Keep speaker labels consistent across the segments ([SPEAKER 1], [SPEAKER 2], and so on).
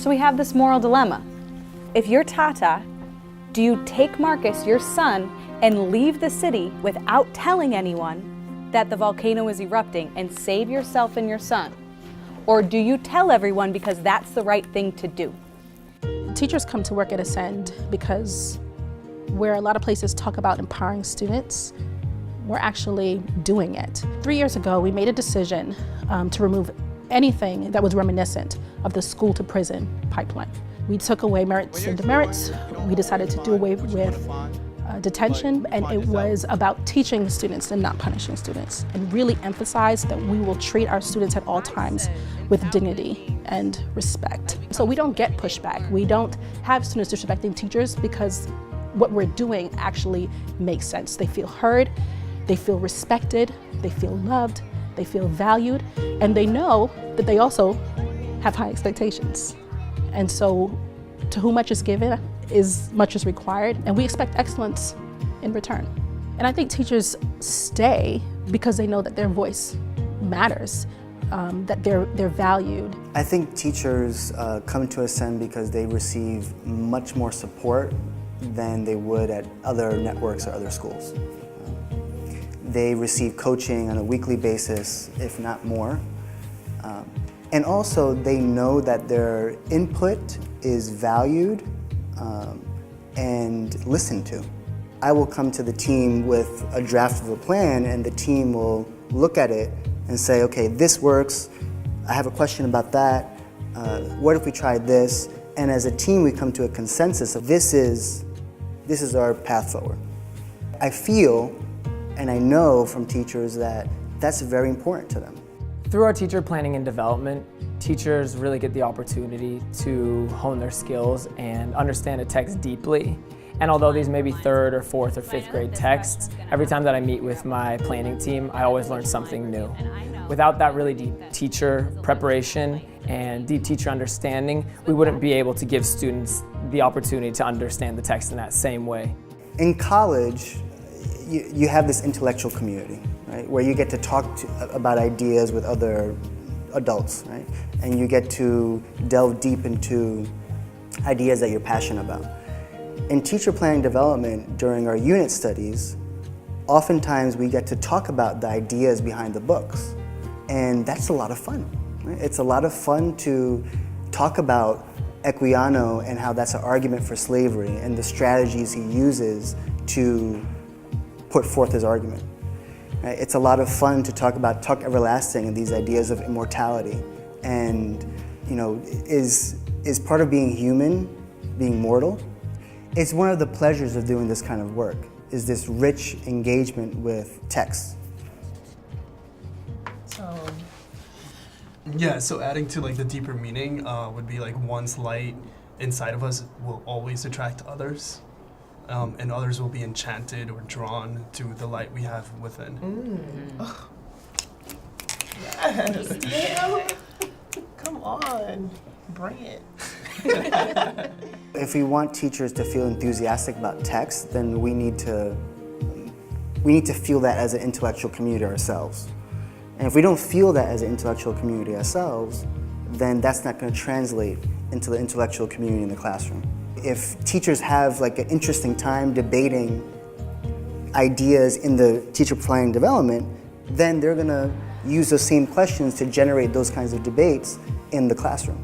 [SPEAKER 1] So we have this moral dilemma. If you're Tata, do you take Marcus, your son, and leave the city without telling anyone that the volcano is erupting and save yourself and your son? Or do you tell everyone because that's the right thing to do?
[SPEAKER 2] Teachers come to work at Ascend because where a lot of places talk about empowering students, we're actually doing it. 3 years ago, we made a decision to remove anything that was reminiscent of the school to prison pipeline. We took away merits and demerits. We decided to do away with detention, and it was about teaching students and not punishing students, and really emphasize that we will treat our students at all times with dignity and respect. So we don't get pushback. We don't have students disrespecting teachers because what we're doing actually makes sense. They feel heard, they feel respected, they feel loved, they feel valued, and they know that they also have high expectations. And so to whom much is given is much is required, and we expect excellence in return. And I think teachers stay because they know that their voice matters, that they're valued.
[SPEAKER 3] I think teachers come to Ascend because they receive much more support than they would at other networks or other schools. They receive coaching on a weekly basis, if not more. And also they know that their input is valued and listened to. I will come to the team with a draft of a plan, and the team will look at it and say, okay, this works, I have a question about that, what if we tried this? And as a team we come to a consensus of this is our path forward. I feel and I know from teachers that that's very important to them.
[SPEAKER 4] Through our teacher planning and development, teachers really get the opportunity to hone their skills and understand a text deeply. And although these may be third or fourth or fifth grade texts, every time that I meet with my planning team, I always learn something new. Without that really deep teacher preparation and deep teacher understanding, we wouldn't be able to give students the opportunity to understand the text in that same way.
[SPEAKER 3] In college, you have this intellectual community, right, where you get to talk about ideas with other adults, right? And you get to delve deep into ideas that you're passionate about. In teacher planning development, during our unit studies, oftentimes we get to talk about the ideas behind the books. And that's a lot of fun, right? It's a lot of fun to talk about Equiano and how that's an argument for slavery and the strategies he uses to put forth his argument. Right? It's a lot of fun to talk about Tuck Everlasting and these ideas of immortality. And, you know, is part of being human, being mortal? It's one of the pleasures of doing this kind of work, is this rich engagement with text.
[SPEAKER 5] So adding to like the deeper meaning would be like one's light inside of us will always attract others. And others will be enchanted or drawn to the light we have within.
[SPEAKER 6] Yes. Damn. Come on, bring it.
[SPEAKER 3] If we want teachers to feel enthusiastic about text, then we need to feel that as an intellectual community ourselves. And if we don't feel that as an intellectual community ourselves, then that's not going to translate into the intellectual community in the classroom. If teachers have like an interesting time debating ideas in the teacher planning development, then they're going to use those same questions to generate those kinds of debates in the classroom.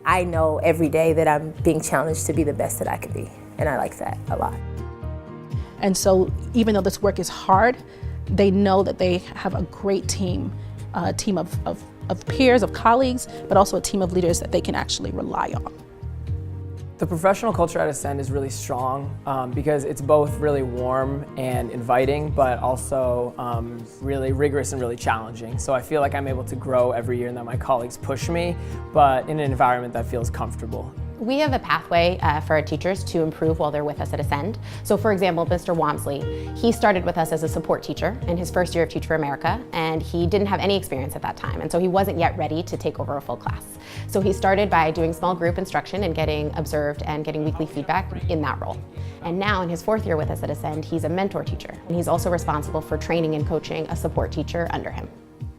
[SPEAKER 7] I know every day that I'm being challenged to be the best that I can be, and I like that a lot.
[SPEAKER 2] And so even though this work is hard, they know that they have a great team, a team of peers, of colleagues, but also a team of leaders that they can actually rely on.
[SPEAKER 4] The professional culture at Ascend is really strong because it's both really warm and inviting, but also really rigorous and really challenging. So I feel like I'm able to grow every year and that my colleagues push me, but in an environment that feels comfortable.
[SPEAKER 8] We have a pathway for our teachers to improve while they're with us at Ascend. So for example, Mr. Wamsley, he started with us as a support teacher in his first year of Teach for America, and he didn't have any experience at that time, and so he wasn't yet ready to take over a full class. So he started by doing small group instruction and getting observed and getting weekly feedback in that role. And now in his fourth year with us at Ascend, he's a mentor teacher, and he's also responsible for training and coaching a support teacher under him.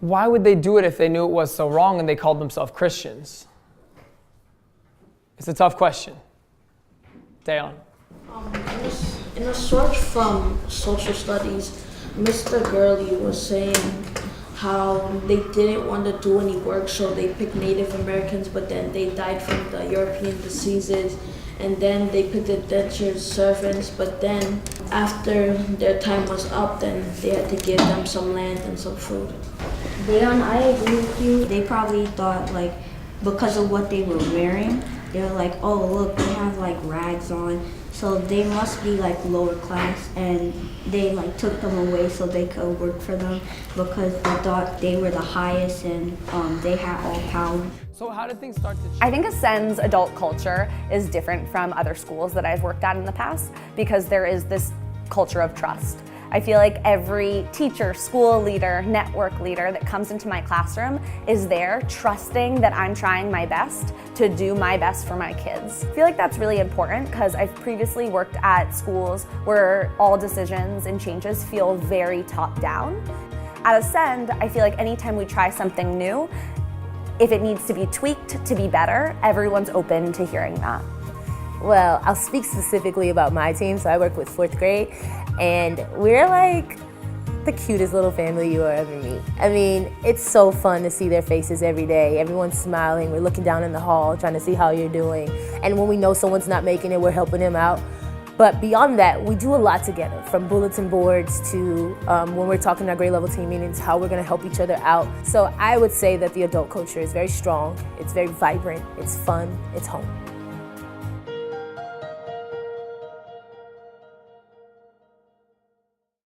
[SPEAKER 4] Why would they do it if they knew it was so wrong and they called themselves Christians? It's a tough question. Dayon.
[SPEAKER 9] In a source from social studies, Mr. Gurley was saying how they didn't want to do any work, so they picked Native Americans, but then they died from the European diseases, and then they picked indentured servants, but then after their time was up, then they had to give them some land and some food.
[SPEAKER 10] Dayon, I agree with you. They probably thought, like, because of what they were wearing, they were like, oh, look, they have like rags on, so they must be like lower class, and they like took them away so they could work for them because they thought they were the highest and they had all power.
[SPEAKER 4] So how did things start to change?
[SPEAKER 1] I think Ascend's adult culture is different from other schools that I've worked at in the past because there is this culture of trust. I feel like every teacher, school leader, network leader that comes into my classroom is there trusting that I'm trying my best to do my best for my kids. I feel like that's really important because I've previously worked at schools where all decisions and changes feel very top down. At Ascend, I feel like anytime we try something new, if it needs to be tweaked to be better, everyone's open to hearing that.
[SPEAKER 7] Well, I'll speak specifically about my team. So I work with 4th grade, and we're like the cutest little family you will ever meet. I mean, it's so fun to see their faces every day. Everyone's smiling. We're looking down in the hall trying to see how you're doing. And when we know someone's not making it, we're helping them out. But beyond that, we do a lot together, from bulletin boards to when we're talking to our grade level team meetings, how we're gonna help each other out. So I would say that the adult culture is very strong, it's very vibrant, it's fun, it's home.